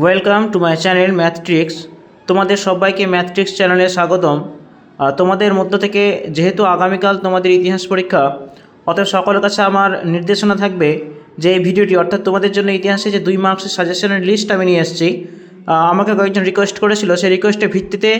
Welcome to my channel Mathtrix. তোমাদের সবাইকে ম্যাথট্রিক্স চ্যানেলে স্বাগতম। তোমাদের মধ্য থেকে যেহেতু আগামীকাল তোমাদের ইতিহাস পরীক্ষা, অতএব সকলের কাছে আমার নির্দেশনা থাকবে যে এই ভিডিওটি অর্থাৎ তোমাদের জন্য ইতিহাসে যে 2 মার্কসের সাজেশনের লিস্ট আমি নিয়ে এসেছি। আমাকে কয়েকজন রিকোয়েস্ট করেছিল, সেই রিকোয়েস্টের ভিত্তিতে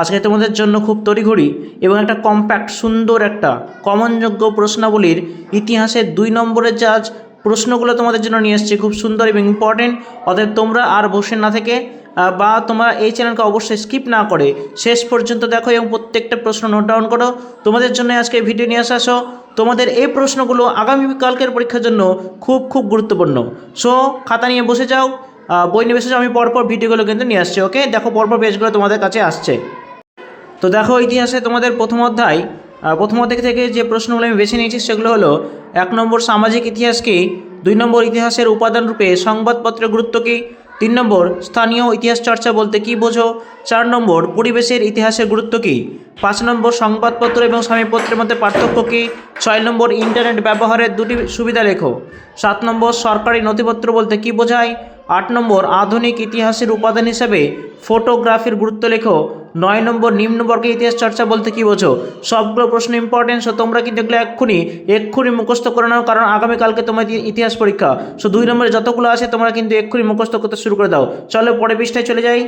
আজকে তোমাদের জন্য খুব তড়িঘড়ি এবং একটা কম্প্যাক্ট সুন্দর একটা কমনযোগ্য প্রশ্নাবলীর ইতিহাসের 2 নম্বরের যে আজ প্রশ্নগুলো তোমাদের জন্য নিয়ে এসেছি, খুব সুন্দর এবং ইম্পর্টেন্ট। অতএব তোমরা আর বসে না থেকে বা তোমরা এই চ্যানেলকে অবশ্যই স্কিপ না করে শেষ পর্যন্ত দেখো এবং প্রত্যেকটা প্রশ্ন নোট ডাউন করো। তোমাদের জন্য আজকে ভিডিও নিয়ে আসো। তোমাদের এই প্রশ্নগুলো আগামীকালকের পরীক্ষার জন্য খুব খুব গুরুত্বপূর্ণ। সো খাতা নিয়ে বসে যাও, বই নিয়ে বসে যাও। আমি পরপর ভিডিওগুলো কিন্তু নিয়ে আসছি। ওকে, দেখো পরপর পেজগুলো তোমাদের কাছে আসছে। তো দেখো, ইতিহাসে তোমাদের প্রথম অধ্যায় থেকে যে প্রশ্নগুলো আমি বেছে নিয়েছি সেগুলো হলো: 1 নম্বর সামাজিক ইতিহাস কী, 2 নম্বর ইতিহাসের উপাদান রূপে সংবাদপত্রের গুরুত্ব কী, 3 নম্বর স্থানীয় ইতিহাস চর্চা বলতে কী বোঝো, 4 নম্বর পরিবেশের ইতিহাসের গুরুত্ব কী, 5 নম্বর সংবাদপত্র এবং স্বামীপত্রের মধ্যে পার্থক্য কী, 6 নম্বর ইন্টারনেট ব্যবহারের 2টি সুবিধা লেখো, 7 নম্বর সরকারি নথিপত্র বলতে কী বোঝায়, 8 নম্বর আধুনিক ইতিহাসের উপাদান হিসেবে ফটোগ্রাফির গুরুত্ব লেখো, 9 নম্বর নিম্নবর্গের ইতিহাস চর্চা বলতে কী বোঝো। সবগুলো প্রশ্ন ইম্পর্টেন্ট। সো তোমরা কিন্তু এগুলো এক্ষুনি মুখস্থ করে নাও, কারণ আগামীকালকে তোমার ইতিহাস পরীক্ষা। সো 2 নম্বরে যতগুলো আছে তোমরা কিন্তু এক্ষুনি মুখস্থ করতে শুরু করে দাও। চলো পরের পৃষ্ঠায় চলে যাই।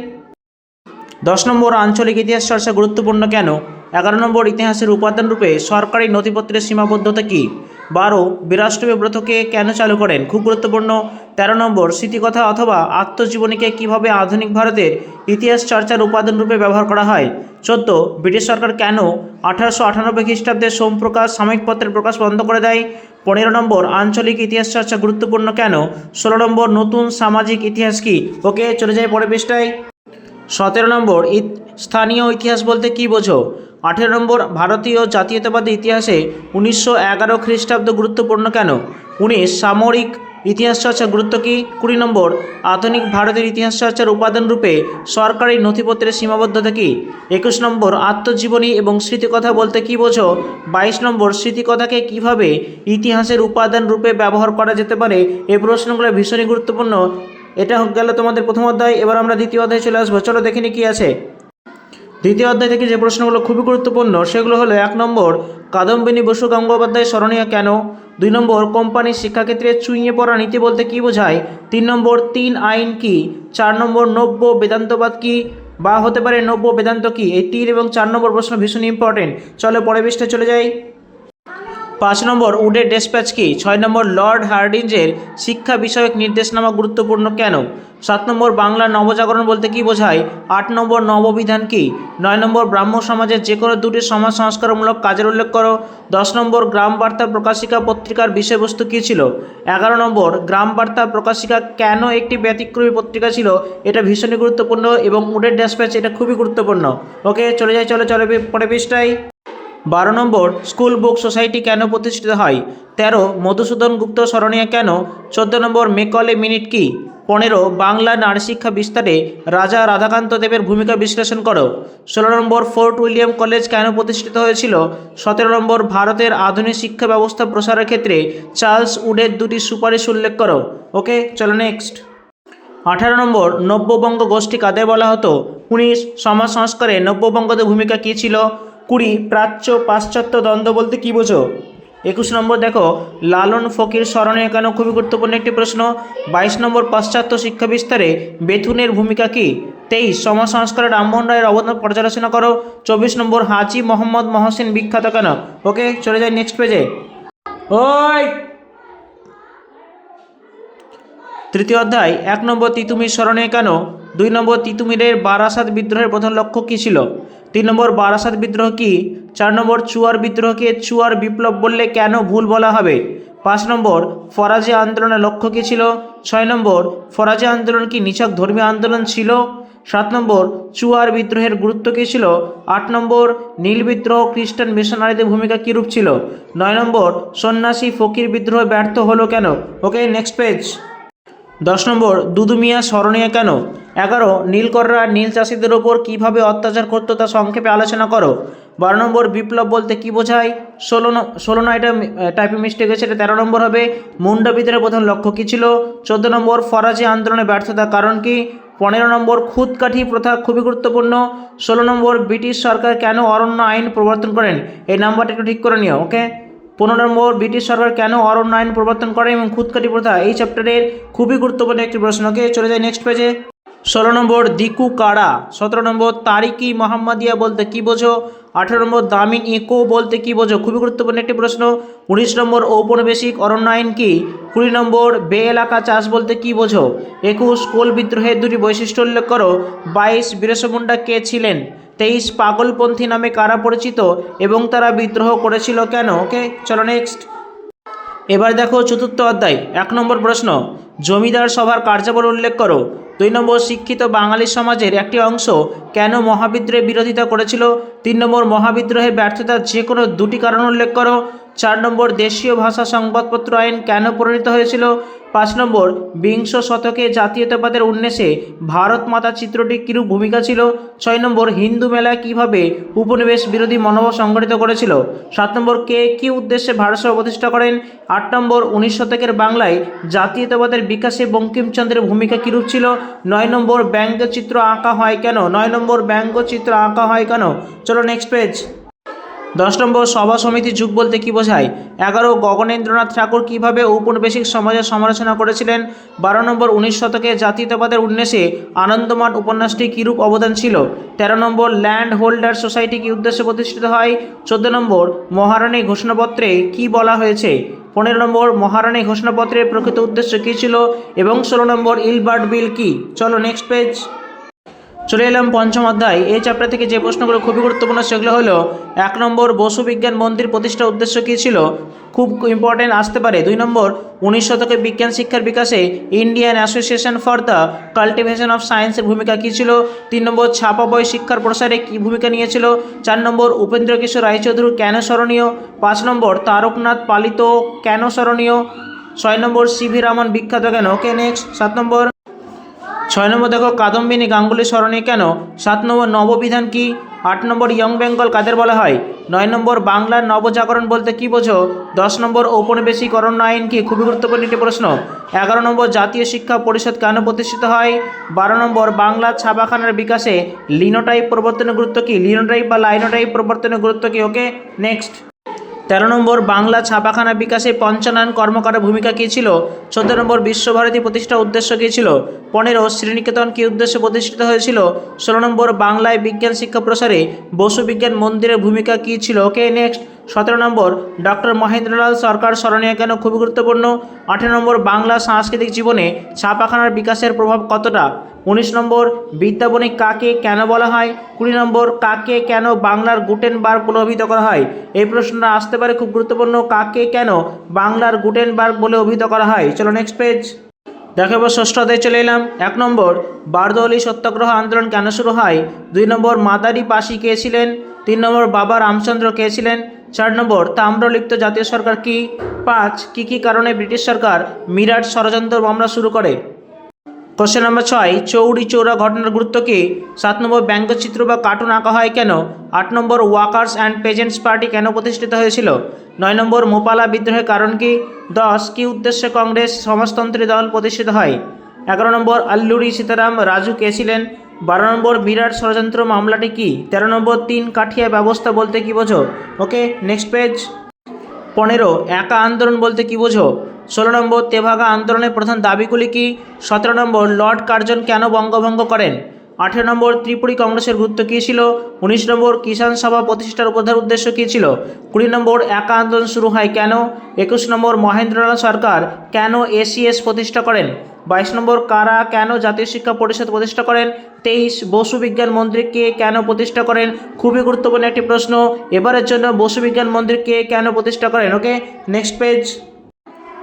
10 নম্বর আঞ্চলিক ইতিহাস চর্চা গুরুত্বপূর্ণ কেন, 11 নম্বর ইতিহাসের উপাদান রূপে সরকারি নথিপত্রের সীমাবদ্ধতা কী, 12 বীরাষ্ট্রপতি ব্রতকে কেন চালু করেন, খুব গুরুত্বপূর্ণ, 13 নম্বর স্মৃতিকথা অথবা আত্মজীবনীকে কিভাবে আধুনিক ভারতের ইতিহাস চর্চার উপাদান রূপে ব্যবহার করা হয়, 14 ব্রিটিশ সরকার কেন 1898 খ্রিস্টাব্দে সোমপ্রকাশ সাময়িকপত্রের প্রকাশ বন্ধ করে দেয়, 15 নম্বর আঞ্চলিক ইতিহাস চর্চা গুরুত্বপূর্ণ কেন, 16 নম্বর নতুন সামাজিক ইতিহাস কী। ওকে, চলে যাই পরের পৃষ্ঠায়। 17 নম্বর স্থানীয় ইতিহাস বলতে কী বোঝো, 18 নম্বর ভারতীয় জাতীয়তাবাদী ইতিহাসে 1911 খ্রিস্টাব্দ গুরুত্বপূর্ণ কেন, 19 সামরিক ইতিহাস চর্চার গুরুত্ব কী, 20 নম্বর আধুনিক ভারতের ইতিহাস চর্চার উপাদান রূপে সরকারি নথিপত্রের সীমাবদ্ধতা কী, 21 নম্বর আত্মজীবনী এবং স্মৃতিকথা বলতে কী বোঝো, 22 নম্বর স্মৃতিকথাকে কিভাবে ইতিহাসের উপাদান রূপে ব্যবহার করা যেতে পারে। এই প্রশ্নগুলো ভীষণই গুরুত্বপূর্ণ। এটা গেল তোমাদের প্রথম অধ্যায়। এবার আমরা দ্বিতীয় অধ্যায়ে চলে আসবো। চলো দেখে নিই কী আছে। দ্বিতীয় অধ্যায় থেকে যে প্রশ্নগুলো খুবই গুরুত্বপূর্ণ সেগুলো হলো: 1 নম্বর কাদম্বিনী বসু গঙ্গোপাধ্যায় স্মরণীয় কেন, 2 নম্বর কোম্পানির শিক্ষাক্ষেত্রে চুইয়ে পড়া নীতি বলতে কী বোঝায়, 3 নম্বর 3 আইন কী, 4 নম্বর নব্য বেদান্তবাদ কী বা হতে পারে নব্য বেদান্ত কী। এই 3 এবং 4 নম্বর প্রশ্ন ভীষণ ইম্পর্টেন্ট। চলো পরের পৃষ্ঠায় চলে যাই। 5 নম্বর উডের ডেসপ্যাচ কী, 6 নম্বর লর্ড হার্ডিঞ্জের শিক্ষা বিষয়ক নির্দেশনামা গুরুত্বপূর্ণ কেন, 7 নম্বর বাংলা নবজাগরণ বলতে কী বোঝায়, 8 নম্বর নববিধান কী, 9 নম্বর ব্রাহ্ম সমাজের যে কোনো 2টি সমাজ সংস্কারমূলক কাজের উল্লেখ করো, 10 নম্বর গ্রাম বার্তা প্রকাশিকা পত্রিকার বিষয়বস্তু কী ছিল, 11 নম্বর গ্রাম বার্তা প্রকাশিকা কেন একটি ব্যতিক্রমী পত্রিকা ছিল। এটা ভীষণই গুরুত্বপূর্ণ এবং উডের ডেসপ্যাচ এটা খুবই গুরুত্বপূর্ণ। ওকে, চলে যাই। চলো পরের পৃষ্ঠায়। 12 নম্বর স্কুল বুক সোসাইটি কেন প্রতিষ্ঠিত হয়, 13 মধুসূদন গুপ্ত স্মরণীয় কেন, 14 নম্বর মেকলে মিনিট কী, 15 বাংলা নারী শিক্ষা বিস্তারে রাজা রাধাকান্ত দেবের ভূমিকা বিশ্লেষণ করো, 16 নম্বর ফোর্ট উইলিয়াম কলেজ কেন প্রতিষ্ঠিত হয়েছিল, 17 নম্বর ভারতের আধুনিক শিক্ষা ব্যবস্থা প্রসারের ক্ষেত্রে চার্লস উডের 2টি সুপারিশ উল্লেখ করো। ওকে, চলো নেক্সট। 18 নম্বর নব্যবঙ্গ গোষ্ঠী কাদের বলা হতো, 19 সমাজ সংস্কারে নব্যবঙ্গদের ভূমিকা কী ছিল, 20 প্রাচ্য পাশ্চাত্য দ্বন্দ্ব বলতে কী বোঝো। 21 নম্বর দেখো লালন ফকির স্মরণীয় কেন, খুবই গুরুত্বপূর্ণ একটি প্রশ্ন। 22 নম্বর পাশ্চাত্য শিক্ষা বিস্তারে বেথুনের ভূমিকা কী। 23 সমাজ সংস্কারে রামমোহন রায়ের অবদান পর্যালোচনা করো। 24 নম্বর হাজী মোহাম্মদ মহসিন বিখ্যাত কেন। ওকে, চলে যাই নেক্সট পেজে। ওই তৃতীয় অধ্যায়। 1 নম্বর তিতুমির স্মরণীয় কেন, 2 নম্বর তিতুমিরের বারাসাত বিদ্রোহের প্রধান লক্ষ্য কী ছিল, 3 নম্বর বারাসাত বিদ্রোহ কী, 4 নম্বর চুয়ার বিদ্রোহকে চুয়ার বিপ্লব বললে কেন ভুল বলা হবে, 5 নম্বর ফরাজি আন্দোলনের লক্ষ্য কী ছিল, 6 নম্বর ফরাজি আন্দোলন কি নিছক ধর্মীয় আন্দোলন ছিল, 7 নম্বর চুয়ার বিদ্রোহের গুরুত্ব কী ছিল, 8 নম্বর নীল বিদ্রোহ খ্রিস্টান মিশনারিদের ভূমিকা কীরূপ ছিল, 9 নম্বর সন্ন্যাসী ফকির বিদ্রোহ ব্যর্থ হলো কেন। ওকে, নেক্সট পেজ। 10 নম্বর দুদু মিয়া স্মরণীয় কেন, 11 নীলকররা নীল চাষিদের ওপর কীভাবে অত্যাচার করতো তা সংক্ষেপে আলোচনা করো, 12 নম্বর বিপ্লব বলতে কী বোঝায়, 16 না, এটা টাইপিং মিস্টেক হয়েছে, এটা 13 নম্বর হবে। মুন্ডা বিদ্রোহের প্রধান লক্ষ্য কী ছিল, 14 নম্বর ফরাজি আন্দোলনের ব্যর্থতার কারণ কী, 15 নম্বর খুদকাঠি প্রথা খুবই গুরুত্বপূর্ণ। 16 নম্বর ব্রিটিশ সরকার কেন অরণ্য আইন প্রবর্তন করেন, এই নাম্বারটা একটু ঠিক করে নিও। ওকে, 15 নম্বর ব্রিটিশ সরকার কেন অরণ্য আইন প্রবর্তন করে এবং খুদকাঠি প্রথা এই চ্যাপ্টারের খুবই গুরুত্বপূর্ণ একটি প্রশ্ন। ওকে, চলে যায় নেক্সট পেজে। 16 নম্বর দিকু কাড়া। 17 নম্বর তারিকি মোহাম্মদিয়া বলতে কি বোঝো। 18 নম্বর দামিন ইকো বলতে কি বোঝো, খুবই গুরুত্বপূর্ণ একটি প্রশ্ন। 19 নম্বর ঔপনিবেশিক অরণ্য আইন কি। 20 নম্বর বে এলাকা চাষ বলতে কি বোঝো। 21 কোল বিদ্রোহের দুটি বৈশিষ্ট্য উল্লেখ করো। 22 বিরসা মুন্ডা কে ছিলেন। 23 পাগলপন্থী নামে কারা পরিচিত এবং তারা বিদ্রোহ করেছিল কেন। ওকে, চলো নেক্সট। এবার দেখো চতুর্থ অধ্যায় 1 নম্বর প্রশ্ন, জমিদার সভার কার্যাবলী উল্লেখ করো। 2 নম্বর শিক্ষিত বাঙালি সমাজের একটি অংশ কেন মহাবিদ্রোহের বিরোধিতা করেছিল। 3 নম্বর মহাবিদ্রোহের ব্যর্থতার যে কোনো দুটি কারণ উল্লেখ করো। 4 নম্বর দেশীয় ভাষা সংবাদপত্র আইন কেন প্রণীত হয়েছিল। 5 নম্বর বিংশ শতকে জাতীয়তাবাদের উন্মেষে ভারত মাতা চিত্রটি কিরূপ ভূমিকা ছিল। 6 নম্বর হিন্দু মেলা কিভাবে উপনিবেশ বিরোধী মনোভাব সংগঠিত করেছিল। 7 নম্বর কে কী উদ্দেশ্যে ভারতসভা প্রতিষ্ঠা করেন। 8 নম্বর 19 শতকের বাংলায় জাতীয়তাবাদের বিকাশে বঙ্কিমচন্দ্রের ভূমিকা কিরূপ ছিল। 9 নম্বর ব্যঙ্গচিত্র আঁকা হয় কেন। 9 নম্বর ব্যঙ্গচিত্র আঁকা হয় কেন। চলো নেক্সট পেজ। 10 নম্বর সভা সমিতি যুগ বলতে কি বোঝায়। 11 গগনেন্দ্রনাথ ঠাকুর কিভাবে ঔপনিবেশিক সমাজের সমালোচনা করেছিলেন। 12 নম্বর 19 শতকে জাতীয়তাবাদের উন্মেষে আনন্দমাঠ উপন্যাসটি কিরূপ অবদান ছিল। 13 নম্বর ল্যান্ড হোল্ডার সোসাইটি কি উদ্দেশ্যে প্রতিষ্ঠিত হয়। 14 নম্বর মহারানী ঘোষণাপত্রে কি বলা হয়েছে। 15 নম্বর মহারানী ঘোষণাপত্রের প্রকৃত উদ্দেশ্য কী ছিল এবং 16 নম্বর ইলবার্ট বিল কি। চলো নেক্সট পেজ। চলে এলাম পঞ্চম অধ্যায়। এই চ্যাপ্টার থেকে যে প্রশ্নগুলো খুবই গুরুত্বপূর্ণ সেগুলো হলো 1 নম্বর বসু বিজ্ঞান মন্দির প্রতিষ্ঠার উদ্দেশ্য কী ছিল, খুব ইম্পর্টেন্ট আসতে পারে। 2 নম্বর 19 শতকে বিজ্ঞান শিক্ষার বিকাশে Indian association for the cultivation of সায়েন্সের ভূমিকা কী ছিল। 3 নম্বর ছাপা বই শিক্ষার প্রসারে কী ভূমিকা নিয়েছিল। 4 নম্বর উপেন্দ্র কিশোর রায়চৌধুরী কেন স্মরণীয়। 5 নম্বর তারকনাথ পালিত কেন স্মরণীয়। 6 নম্বর সিভি রামন বিখ্যাত কেন। Okay next. 7 নম্বর 6 নম্বর দেখো কাদম্বিনী গাঙ্গুলি স্মরণীয় কেন। 7 নম্বর নববিধান কি। 8 নম্বর ইয়ং বেঙ্গল কাদের বলা হয়। 9 নম্বর বাংলার নবজাগরণ বলতে কি বোঝো। 10 নম্বর ঔপনিবেশিক অরণ্য আইন কি, খুবই গুরুত্বপূর্ণ একটি প্রশ্ন। 11 নম্বর জাতীয় শিক্ষা পরিষদ কেন প্রতিষ্ঠিত হয়। 12 নম্বর বাংলা ছাপাখানার বিকাশে লিনোটাইপ প্রবর্তনের গুরুত্ব কি। লিনোটাইপ বা লাইনোটাইপ প্রবর্তনের গুরুত্ব কি। Okay next. 13 নম্বর বাংলা ছাপাখানা বিকাশে পঞ্চানন কর্মকারের ভূমিকা কী ছিল। 14 নম্বর বিশ্বভারতী প্রতিষ্ঠার উদ্দেশ্য কী ছিল। 15 শ্রীনিকেতন কী উদ্দেশ্যে প্রতিষ্ঠিত হয়েছিল। 16 নম্বর বাংলায় বিজ্ঞান শিক্ষা প্রসারে বসু বিজ্ঞান মন্দিরের ভূমিকা কী ছিল। Okay next. 17 নম্বর ডক্টর মহেন্দ্রলাল সরকার স্মরণীয় কেন, খুবই গুরুত্বপূর্ণ। 18 নম্বর বাংলা সাংস্কৃতিক জীবনে ছাপাখানার বিকাশের প্রভাব কতটা। 19 নম্বর বিদ্যাবণিক কাকে কেন বলা হয়। 20 নম্বর কাকে কেন বাংলার গুটেনবার্গ বলে অভিহিত করা হয়। এই প্রশ্নটা আসতে পারে, খুব গুরুত্বপূর্ণ। কাকে কেন বাংলার গুটেনবার্গ বলে অভিহিত করা হয়। চলো নেক্সট পেজ। দেখো এবার ষষ্ঠ অধ্যায়ে চলে এলাম। 1 নম্বর বারদৌলি সত্যাগ্রহ আন্দোলন কেন শুরু হয়। 2 নম্বর মাদারি পাশি কে ছিলেন। 3 নম্বর বাবা রামচন্দ্র কে ছিলেন। 4 নম্বর তাম্রলিপ্ত জাতীয় সরকার কি। 5 কী কারণে ব্রিটিশ সরকার মিরাট ষড়যন্ত্র মামলা শুরু করে। কোশ্চেন নম্বর 6 চৌরি চৌরা ঘটনার গুরুত্ব কী। 7 নম্বর ব্যঙ্গচিত্র বা কার্টুন আঁকা হয় কেন। 8 নম্বর ওয়ার্কার্স অ্যান্ড পেজেন্টস পার্টি কেন প্রতিষ্ঠিত হয়েছিল। 9 নম্বর মোপালা বিদ্রোহের কারণ কি। 10 কী উদ্দেশ্যে কংগ্রেস সমাজতন্ত্রী দল প্রতিষ্ঠিত হয়। 11 নম্বর আল্লুরি সীতারাম রাজু কে ছিলেন। 12 নম্বর বিরাট ষড়যন্ত্র মামলাটি কি। 13 নম্বর 3 কাঠিয়া ব্যবস্থা বলতে কি বোঝো। Okay next page. 15 একা আন্দোলন বলতে কি বোঝো। 16 নম্বর তেভাগা আন্দোলনের প্রধান দাবিগুলি কি। 17 নম্বর লর্ড কার্জন কেন বঙ্গভঙ্গ করেন। 18 নম্বর ত্রিপুরী কংগ্রেসের গুরুত্ব কী ছিল। 19 নম্বর কিষাণ সভা প্রতিষ্ঠার প্রধান উদ্দেশ্য কী ছিল। 20 নম্বর একা আন্দোলন শুরু হয় কেন। 21 নম্বর মহেন্দ্রনাথ সরকার কেন এসিএস প্রতিষ্ঠা করেন। 22 নম্বর কারা কেন জাতীয় শিক্ষা পরিষদ প্রতিষ্ঠা করেন। 23 বসু বিজ্ঞান মন্দির কে কেন প্রতিষ্ঠা করেন, খুবই গুরুত্বপূর্ণ একটি প্রশ্ন। এবারের জন্য বসু বিজ্ঞান মন্দির কে কেন প্রতিষ্ঠা করেন। Okay next page.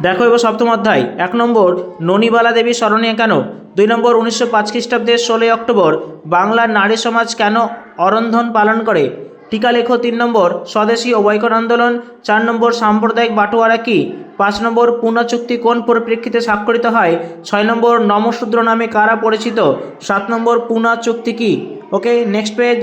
দেখো এবার সপ্তম অধ্যায়। 1 নম্বর ননিবালা দেবী স্মরণীয় কেন। 2 নম্বর 1905 খ্রিস্টাব্দের 16 অক্টোবর বাংলার নারী সমাজ কেন অরন্ধন পালন করে। টিকা লেখো। 3 নম্বর স্বদেশী ও বয়কট আন্দোলন। 4 নম্বর সাম্প্রদায়িক বাটোয়ারা কি। 5 নম্বর পুনা চুক্তি কোন পরিপ্রেক্ষিতে স্বাক্ষরিত হয়। 6 নম্বর নমশূদ্র নামে কারা পরিচিত। 7 নম্বর পুনা চুক্তি কি। Okay next page.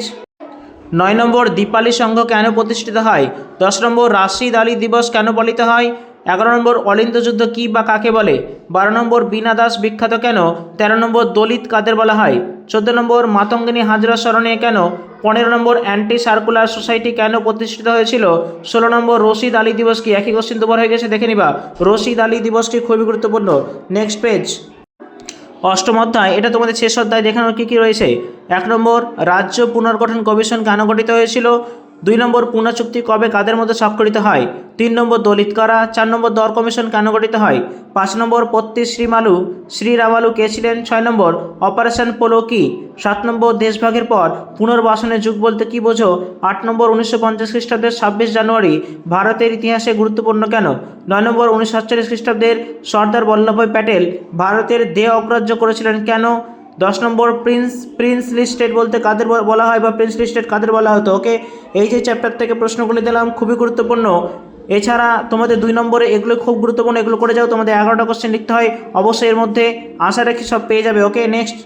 9 নম্বর দীপালি সংঘ কেন প্রতিষ্ঠিত হয়। 10 নম্বর রাশিদ আলী দিবস কেন পালিত হয়। 11 নম্বর অলিন্দ যুদ্ধ কী বা কাকে বলে? 12 নম্বর বীণা দাস বিখ্যাত কেন? 13 নম্বর দলিত কাদের বলা হয়? 14 নম্বর মাতঙ্গিনী হাজরা স্মরণে কেন? 15 নম্বর অ্যান্টি সার্কুলার সোসাইটি কেন প্রতিষ্ঠিত হয়েছিল? 16 নম্বর রশিদ আলী দিবস কি? একই কোশ্চিন দুবার হয়ে গেছে, দেখে নিবা। রশিদ আলী দিবসটি খুবই গুরুত্বপূর্ণ। নেক্সট পেজ, অষ্টম অধ্যায়, এটা তোমাদের শেষ অধ্যায়, দেখানোর কী কী রয়েছে। 1 নম্বর রাজ্য পুনর্গঠন কমিশন কেন গঠিত হয়েছিল? 2 নম্বর পুনা চুক্তি কবে কাদের মধ্যে স্বাক্ষরিত হয়? 3 নম্বর দলিত কারা? 4 নম্বর দর কমিশন কেন গঠিত হয়? 5 নম্বর পত্তি শ্রীরামালু কে ছিলেন? 6 নম্বর অপারেশন পোলো কি? 7 নম্বর দেশভাগের পর পুনর্বাসনের যুগ বলতে কী বোঝো? 8 নম্বর 1950 খ্রিস্টাব্দের 26 জানুয়ারি ভারতের ইতিহাসে গুরুত্বপূর্ণ কেন? 9 নম্বর 1948 খ্রিস্টাব্দের সর্দার বল্লভভাই প্যাটেল ভারতের দেহ অগ্রাহ্য করেছিলেন কেন? 10 নম্বর প্রিন্সলি স্টেট বলতে কাদের বলা হয় বা প্রিন্সলি স্টেট কাদের বলা হতো? ওকে, এই যে চ্যাপ্টার থেকে প্রশ্নগুলি দিলাম খুবই গুরুত্বপূর্ণ। এছাড়া তোমাদের 2 নম্বরে এগুলো খুব গুরুত্বপূর্ণ, এগুলো করে যাও। তোমাদের 11টা কোশ্চেন লিখতে হয়, অবশ্যই এর মধ্যে আশা রাখি সব পেয়ে যাবে। ওকে, নেক্সট,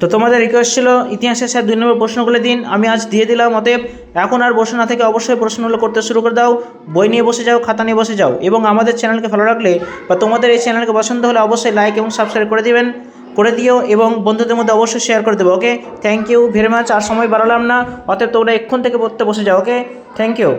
তো তোমাদের রিকোয়েস্ট ছিল ইতিহাসের স্যার 2 নম্বর প্রশ্নগুলো দিন, আমি আজ দিয়ে দিলাম। অতএব এখন আর বসে না থেকে অবশ্যই প্রশ্নগুলো করতে শুরু করে দাও। বই নিয়ে বসে যাও, খাতা নিয়ে বসে যাও, এবং আমাদের চ্যানেলকে ভালো লাগলে বা তোমাদের এই চ্যানেলকে পছন্দ হলে অবশ্যই লাইক এবং সাবস্ক্রাইব করে দিও এবং বন্ধুদের মধ্যে অবশ্যই শেয়ার করে দেবো। ওকে, থ্যাংক ইউ ভেরি মাচ। আর সময় বাড়ালাম না, অতএব তোমরা এক্ষণ থেকে পড়তে বসে যাও। ওকে, থ্যাংক ইউ।